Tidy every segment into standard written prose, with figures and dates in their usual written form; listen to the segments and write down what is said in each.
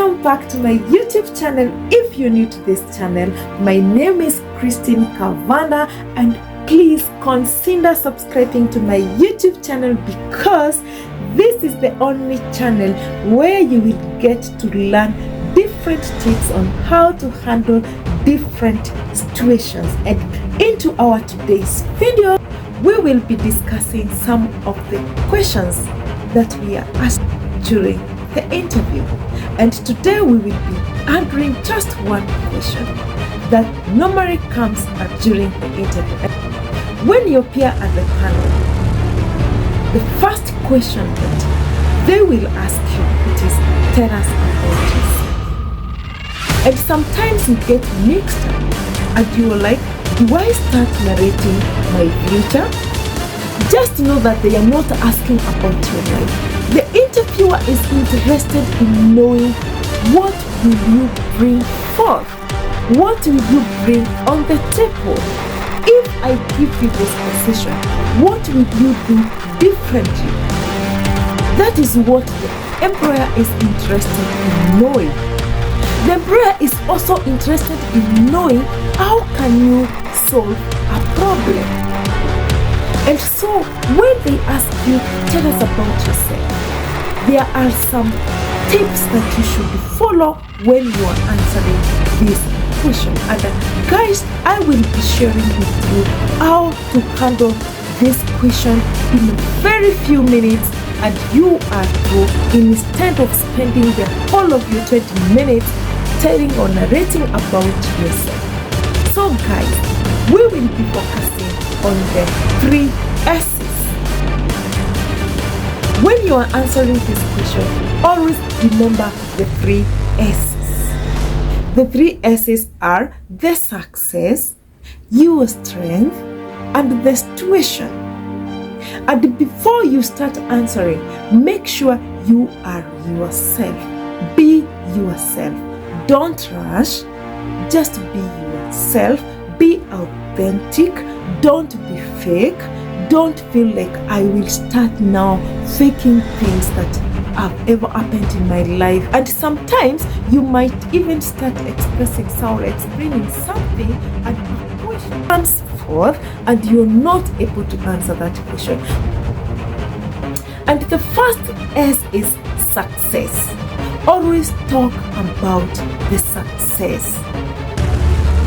Welcome back to my YouTube channel. If you're new to this channel, my name is Christine Kavanda, and please consider subscribing to my YouTube channel because this is the only channel where you will get to learn different tips on how to handle different situations. And into our today's video, we will be discussing some of the questions that we are asked during the interview. And today we will be answering just one question that normally comes during the interview. When you appear at the panel, the first question that they will ask you is, tell us about yourself. And sometimes you get mixed up and you are like, do I start narrating my future? Just know that they are not asking about your life. The interviewer is interested in knowing what will you bring forth? What will you bring on the table? If I give you this position, what will you do differently? That is what the employer is interested in knowing. The employer is also interested in knowing how can you solve a problem. And so when they ask you, tell us about yourself, there are some tips that you should follow when you are answering this question. And guys, I will be sharing with you how to handle this question in very few minutes, and you are through instead of spending the whole of your 20 minutes telling or narrating about yourself. So guys, we will be focusing on the 3 S's. When you are answering this question, always remember the 3 S's. The 3 S's are the success, your strength, and the situation. And before you start answering, make sure you are yourself. Be yourself. Don't rush. Just be yourself. Be authentic. Don't be fake. Don't feel like I will start now faking things that have ever happened in my life. And sometimes you might even start expressing explaining something, and a question comes forth and you're not able to answer that question. And the first S is success. Always talk about the success.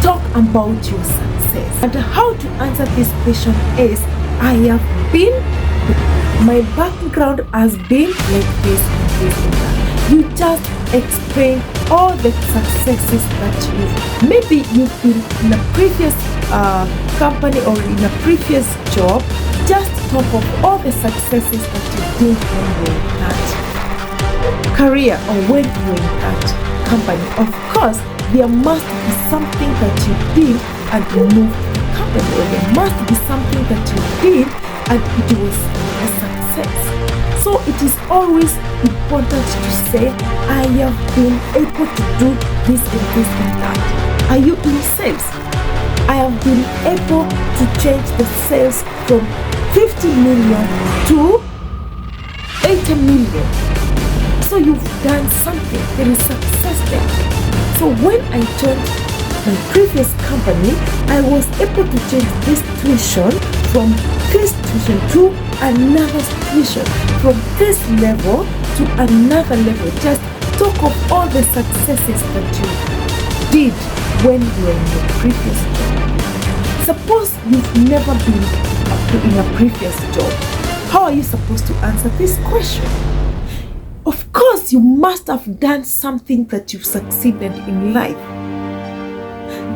Talk about your success. And how to answer this question is, I have been, my background has been like this and this and that. You just explain all the successes that you've been in a previous company or in a previous job. Just talk of all the successes that you did when you were in that career or when you were in that company. Of course, there must be something that you did and you moved the company, or there must be something that you did and it was a success. So it is always important to say, I have been able to do this and this and that. Are you in sales? I have been able to change the sales from 50 million to 80 million. So you've done something. There is success there. So when I joined my previous company, I was able to change this situation from this situation to another situation, from this level to another level. Just talk of all the successes that you did when you were in your previous job. Suppose you've never been in a previous job. How are you supposed to answer this question? Of course, you must have done something that you've succeeded in life.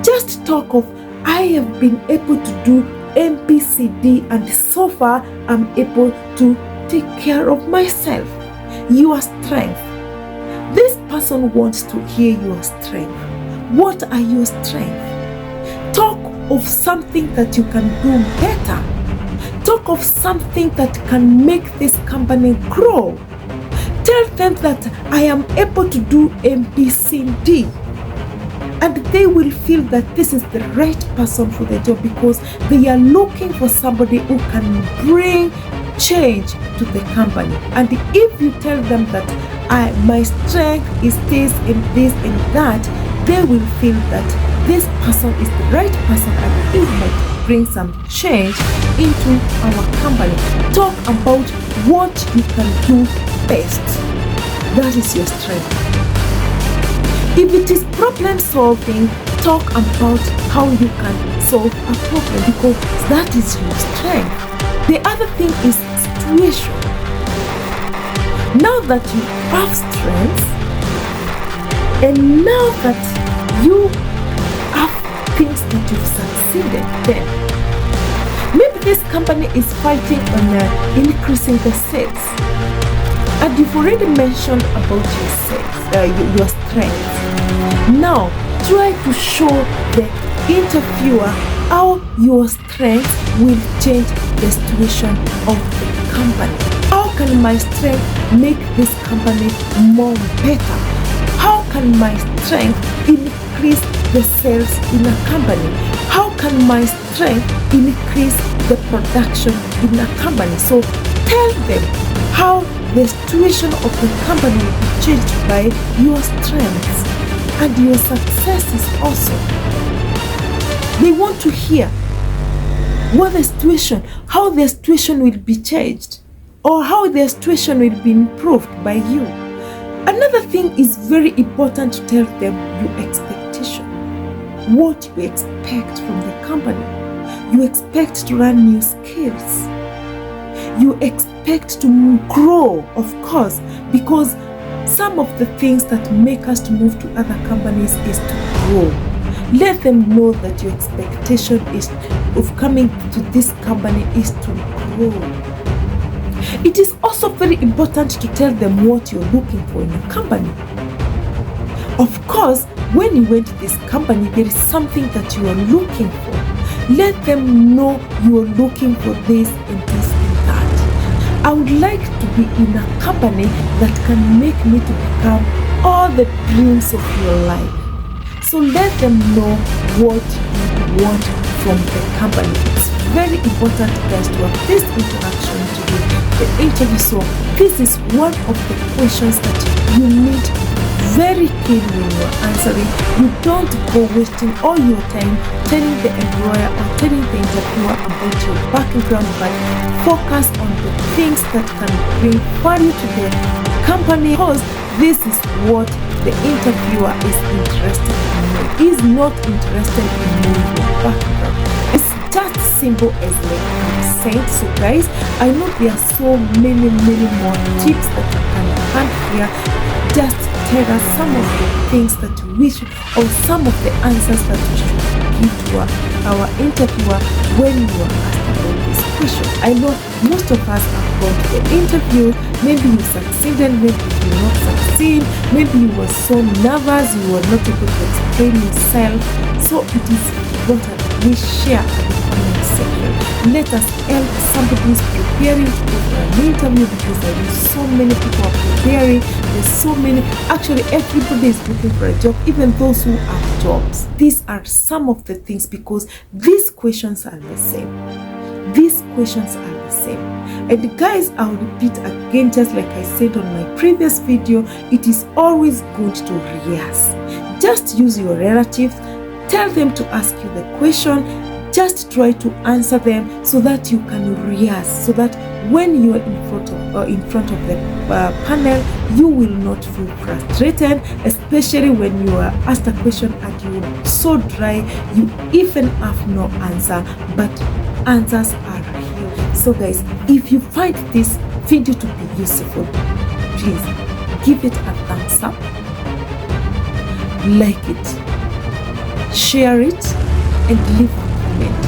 Just talk of, I have been able to do MPCD and so far I'm able to take care of myself. Your strength. This person wants to hear your strength. What are your strengths? Talk of something that you can do better. Talk of something that can make this company grow. Tell them that I am able to do MPCD. And they will feel that this is the right person for the job because they are looking for somebody who can bring change to the company. And if you tell them that my strength is this and this and that, they will feel that this person is the right person and it might bring some change into our company. Talk about what you can do best. That is your strength. If it is problem solving, talk about how you can solve a problem, because that is your strength. The other thing is situation. Now that you have strength, and now that you have things that you've succeeded, then maybe this company is fighting on increasing the sales, and you've already mentioned about your sales, your strength. Now try to show the interviewer how your strength will change the situation of the company. How can my strength make this company more better? How can my strength increase the sales in a company? How can my strength increase the production in a company? So tell them how the situation of the company will be changed by your strengths and your successes also. They want to hear what the situation, how the situation will be changed, or how the situation will be improved by you. Another thing is very important to tell them your expectation. What you expect from the company. You expect to learn new skills. You expect to grow, of course, because some of the things that make us to move to other companies is to grow. Let them know that your expectation is of coming to this company is to grow. It is also very important to tell them what you're looking for in a company. Of course, when you went to this company, there is something that you are looking for. Let them know you are looking for this and this and that. I would like to be in a company that can make me to become all the dreams of your life. So let them know what you want from the company. It's very important, guys, to have this interaction today, the interview. So this is one of the questions that you need very keen when you're answering. You don't go wasting all your time telling the employer or telling the interviewer about your background, but focus on the things that can bring value to the company, because this is what the interviewer is interested in. He is not interested in knowing your background. It's just simple as like I'm saying. So guys, I know there are so many more tips that you can find here. Just tell us some of the things that you wish, or some of the answers that you should give to our interviewer when you are asked about this question. I know most of us have gone to the interview. Maybe you succeeded, maybe you did not succeed, maybe you were so nervous, you were not able to explain yourself. So it is important we share at the comment section. Let us help somebody who is preparing to go for an interview, because there are so many people are preparing. There's so many, actually everybody is looking for a job, even those who have jobs. These are some of the things, because these questions are the same. These questions are the same. And guys, I'll repeat again, just like I said on my previous video, it is always good to rehearse. Just use your relatives, tell them to ask you the question, just try to answer them so that you can rehearse, so that when you are in front of the panel, you will not feel frustrated, especially when you are asked a question and you are so dry, you even have no answer, but answers are here. So guys, if you find this video to be useful, please give it a thumbs up, like it, share it, and leave a comment.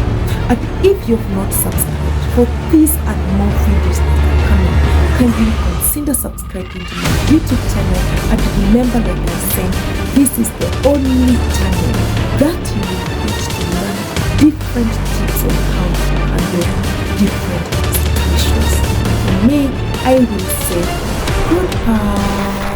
And if you have not subscribed for these and more videos that are coming, kindly consider subscribing to my YouTube channel. And remember, like I said, this is the only channel that you will get to learn different tips on how to handle different situations. For me, I will say goodbye.